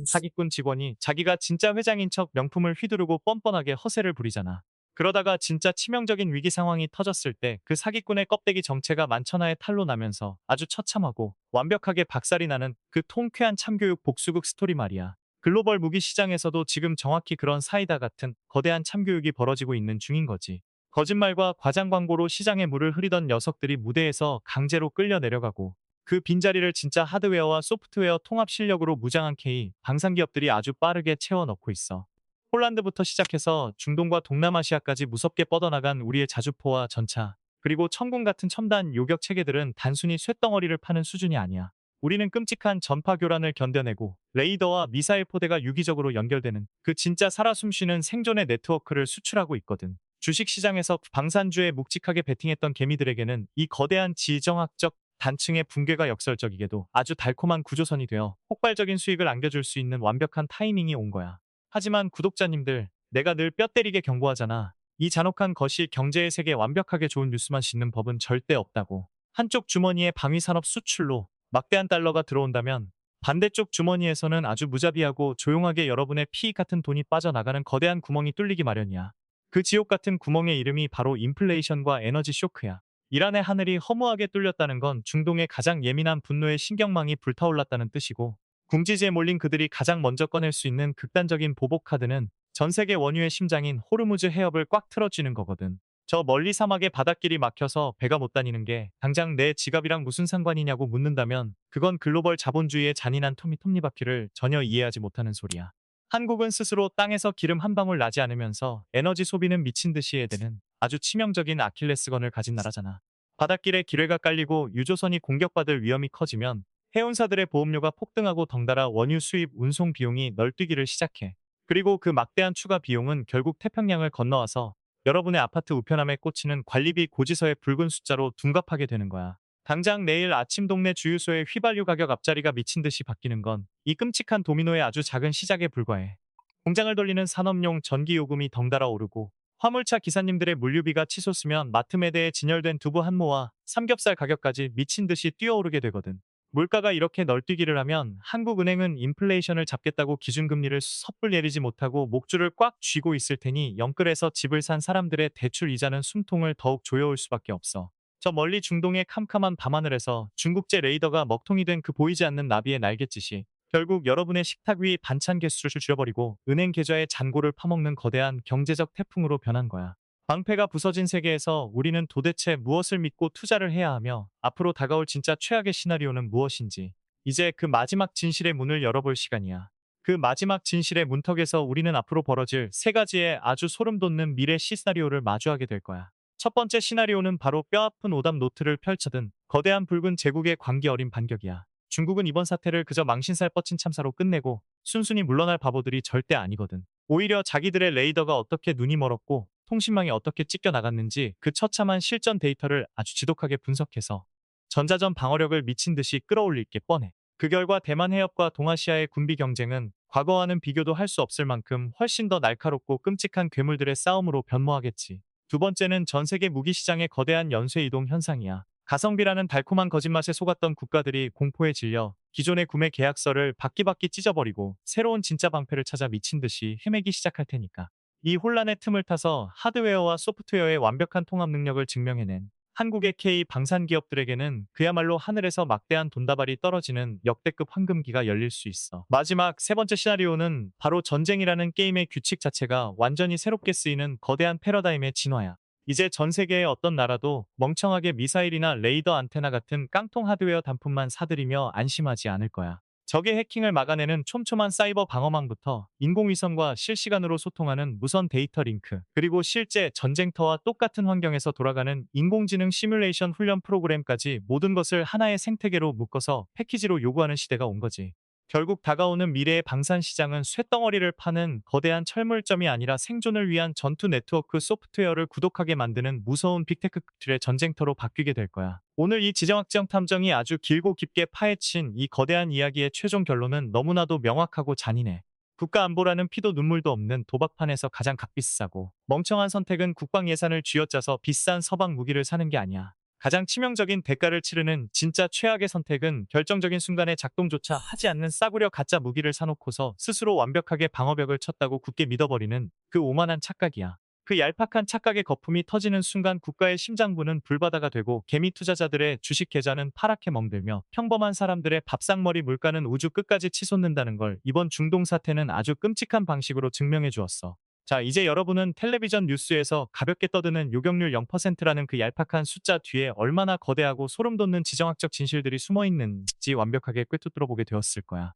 사기꾼 직원이 자기가 진짜 회장인 척 명품을 휘두르고 뻔뻔하게 허세를 부리잖아. 그러다가 진짜 치명적인 위기 상황이 터졌을 때 그 사기꾼의 껍데기 정체가 만천하에 탄로 나면서 아주 처참하고 완벽하게 박살이 나는 그 통쾌한 참교육 복수극 스토리 말이야. 글로벌 무기 시장에서도 지금 정확히 그런 사이다 같은 거대한 참교육이 벌어지고 있는 중인 거지. 거짓말과 과장 광고로 시장에 물을 흐리던 녀석들이 무대에서 강제로 끌려 내려가고 그 빈자리를 진짜 하드웨어와 소프트웨어 통합 실력으로 무장한 K 방산기업들이 아주 빠르게 채워 넣고 있어. 폴란드부터 시작해서 중동과 동남아시아까지 무섭게 뻗어나간 우리의 자주포와 전차, 그리고 천군 같은 첨단 요격 체계들은 단순히 쇳덩어리를 파는 수준이 아니야. 우리는 끔찍한 전파 교란을 견뎌내고 레이더와 미사일 포대가 유기적으로 연결되는 그 진짜 살아 숨쉬는 생존의 네트워크를 수출하고 있거든. 주식시장에서 방산주에 묵직하게 베팅했던 개미들에게는 이 거대한 지정학적 단층의 붕괴가 역설적이게도 아주 달콤한 구조선이 되어 폭발적인 수익을 안겨줄 수 있는 완벽한 타이밍이 온 거야. 하지만 구독자님들, 내가 늘 뼈 때리게 경고하잖아. 이 잔혹한 거시 경제의 세계에 완벽하게 좋은 뉴스만 싣는 법은 절대 없다고. 한쪽 주머니에 방위산업 수출로 막대한 달러가 들어온다면 반대쪽 주머니에서는 아주 무자비하고 조용하게 여러분의 피 같은 돈이 빠져나가는 거대한 구멍이 뚫리기 마련이야. 그 지옥 같은 구멍의 이름이 바로 인플레이션과 에너지 쇼크야. 이란의 하늘이 허무하게 뚫렸다는 건 중동의 가장 예민한 분노의 신경망이 불타올랐다는 뜻이고, 궁지지에 몰린 그들이 가장 먼저 꺼낼 수 있는 극단적인 보복 카드는 전 세계 원유의 심장인 호르무즈 해협을 꽉 틀어쥐는 거거든. 저 멀리 사막의 바닷길이 막혀서 배가 못 다니는 게 당장 내 지갑이랑 무슨 상관이냐고 묻는다면 그건 글로벌 자본주의의 잔인한 톱니바퀴를 전혀 이해하지 못하는 소리야. 한국은 스스로 땅에서 기름 한 방울 나지 않으면서 에너지 소비는 미친 듯이 해대는 아주 치명적인 아킬레스건을 가진 나라잖아. 바닷길에 기뢰가 깔리고 유조선이 공격받을 위험이 커지면 해운사들의 보험료가 폭등하고 덩달아 원유 수입 운송 비용이 널뛰기를 시작해. 그리고 그 막대한 추가 비용은 결국 태평양을 건너와서 여러분의 아파트 우편함에 꽂히는 관리비 고지서의 붉은 숫자로 둔갑하게 되는 거야. 당장 내일 아침 동네 주유소의 휘발유 가격 앞자리가 미친 듯이 바뀌는 건 이 끔찍한 도미노의 아주 작은 시작에 불과해. 공장을 돌리는 산업용 전기 요금이 덩달아 오르고 화물차 기사님들의 물류비가 치솟으면 마트 매대에 진열된 두부 한 모와 삼겹살 가격까지 미친 듯이 뛰어오르게 되거든. 물가가 이렇게 널뛰기를 하면 한국은행은 인플레이션을 잡겠다고 기준금리를 섣불 내리지 못하고 목줄을 꽉 쥐고 있을 테니 영끌에서 집을 산 사람들의 대출 이자는 숨통을 더욱 조여올 수밖에 없어. 저 멀리 중동의 캄캄한 밤하늘에서 중국제 레이더가 먹통이 된 그 보이지 않는 나비의 날갯짓이 결국 여러분의 식탁 위 반찬 개수를 줄여버리고 은행 계좌의 잔고를 파먹는 거대한 경제적 태풍으로 변한 거야. 방패가 부서진 세계에서 우리는 도대체 무엇을 믿고 투자를 해야 하며 앞으로 다가올 진짜 최악의 시나리오는 무엇인지 이제 그 마지막 진실의 문을 열어볼 시간이야. 그 마지막 진실의 문턱에서 우리는 앞으로 벌어질 세 가지의 아주 소름 돋는 미래 시나리오를 마주하게 될 거야. 첫 번째 시나리오는 바로 뼈아픈 오답 노트를 펼쳐든 거대한 붉은 제국의 광기 어린 반격이야. 중국은 이번 사태를 그저 망신살 뻗친 참사로 끝내고 순순히 물러날 바보들이 절대 아니거든. 오히려 자기들의 레이더가 어떻게 눈이 멀었고 통신망이 어떻게 찢겨 나갔는지 그 처참한 실전 데이터를 아주 지독하게 분석해서 전자전 방어력을 미친 듯이 끌어올릴 게 뻔해. 그 결과 대만 해협과 동아시아의 군비 경쟁은 과거와는 비교도 할 수 없을 만큼 훨씬 더 날카롭고 끔찍한 괴물들의 싸움으로 변모하겠지. 두 번째는 전 세계 무기 시장의 거대한 연쇄 이동 현상이야. 가성비라는 달콤한 거짓말에 속았던 국가들이 공포에 질려 기존의 구매 계약서를 바퀴바퀴 찢어버리고 새로운 진짜 방패를 찾아 미친 듯이 헤매기 시작할 테니까. 이 혼란의 틈을 타서 하드웨어와 소프트웨어의 완벽한 통합 능력을 증명해낸 한국의 K 방산 기업들에게는 그야말로 하늘에서 막대한 돈다발이 떨어지는 역대급 황금기가 열릴 수 있어. 마지막 세 번째 시나리오는 바로 전쟁이라는 게임의 규칙 자체가 완전히 새롭게 쓰이는 거대한 패러다임의 진화야. 이제 전 세계의 어떤 나라도 멍청하게 미사일이나 레이더 안테나 같은 깡통 하드웨어 단품만 사들이며 안심하지 않을 거야. 적의 해킹을 막아내는 촘촘한 사이버 방어망부터 인공위성과 실시간으로 소통하는 무선 데이터 링크, 그리고 실제 전쟁터와 똑같은 환경에서 돌아가는 인공지능 시뮬레이션 훈련 프로그램까지 모든 것을 하나의 생태계로 묶어서 패키지로 요구하는 시대가 온 거지. 결국 다가오는 미래의 방산 시장은 쇳덩어리를 파는 거대한 철물점이 아니라 생존을 위한 전투 네트워크 소프트웨어를 구독하게 만드는 무서운 빅테크들의 전쟁터로 바뀌게 될 거야. 오늘 이 지정학적 탐정이 아주 길고 깊게 파헤친 이 거대한 이야기의 최종 결론은 너무나도 명확하고 잔인해. 국가 안보라는 피도 눈물도 없는 도박판에서 가장 값비싸고 멍청한 선택은 국방 예산을 쥐어짜서 비싼 서방 무기를 사는 게 아니야. 가장 치명적인 대가를 치르는 진짜 최악의 선택은 결정적인 순간에 작동조차 하지 않는 싸구려 가짜 무기를 사놓고서 스스로 완벽하게 방어벽을 쳤다고 굳게 믿어버리는 그 오만한 착각이야. 그 얄팍한 착각의 거품이 터지는 순간 국가의 심장부는 불바다가 되고 개미 투자자들의 주식 계좌는 파랗게 멍들며 평범한 사람들의 밥상머리 물가는 우주 끝까지 치솟는다는 걸 이번 중동 사태는 아주 끔찍한 방식으로 증명해 주었어. 자, 이제 여러분은 텔레비전 뉴스에서 가볍게 떠드는 요격률 0%라는 그 얄팍한 숫자 뒤에 얼마나 거대하고 소름 돋는 지정학적 진실들이 숨어 있는지 완벽하게 꿰뚫어 보게 되었을 거야.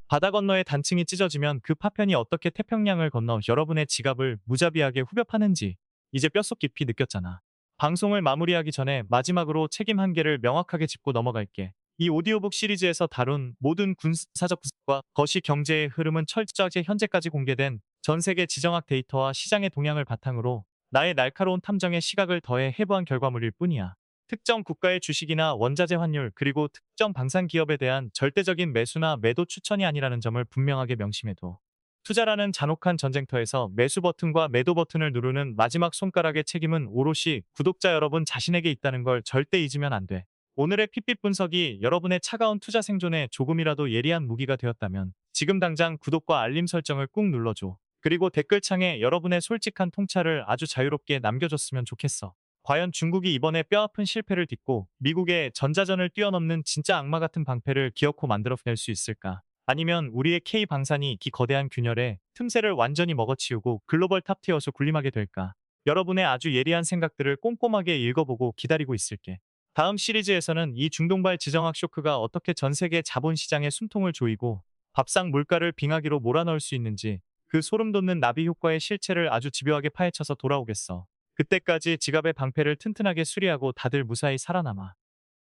바다 건너의 단층이 찢어지면 그 파편이 어떻게 태평양을 건너 여러분의 지갑을 무자비하게 후벼 파는지 이제 뼛속 깊이 느꼈잖아. 방송을 마무리하기 전에 마지막으로 책임 한계를 명확하게 짚고 넘어갈게. 이 오디오북 시리즈에서 다룬 모든 군사적 분석과 거시 경제의 흐름은 철저하게 현재까지 공개된 전 세계 지정학 데이터와 시장의 동향을 바탕으로 나의 날카로운 탐정의 시각을 더해 해부한 결과물일 뿐이야. 특정 국가의 주식이나 원자재 환율 그리고 특정 방산 기업에 대한 절대적인 매수나 매도 추천이 아니라는 점을 분명하게 명심해둬. 투자라는 잔혹한 전쟁터에서 매수 버튼과 매도 버튼을 누르는 마지막 손가락의 책임은 오롯이 구독자 여러분 자신에게 있다는 걸 절대 잊으면 안 돼. 오늘의 핏빛 분석이 여러분의 차가운 투자 생존에 조금이라도 예리한 무기가 되었다면 지금 당장 구독과 알림 설정을 꾹 눌러줘. 그리고 댓글창에 여러분의 솔직한 통찰을 아주 자유롭게 남겨줬으면 좋겠어. 과연 중국이 이번에 뼈아픈 실패를 딛고 미국의 전자전을 뛰어넘는 진짜 악마 같은 방패를 기어코 만들어낼 수 있을까? 아니면 우리의 K방산이 기 거대한 균열에 틈새를 완전히 먹어치우고 글로벌 탑티어로 군림하게 될까? 여러분의 아주 예리한 생각들을 꼼꼼하게 읽어보고 기다리고 있을게. 다음 시리즈에서는 이 중동발 지정학 쇼크가 어떻게 전 세계 자본시장의 숨통을 조이고 밥상 물가를 빙하기로 몰아넣을 수 있는지 그 소름돋는 나비 효과의 실체를 아주 집요하게 파헤쳐서 돌아오겠어. 그때까지 지갑의 방패를 튼튼하게 수리하고 다들 무사히 살아남아.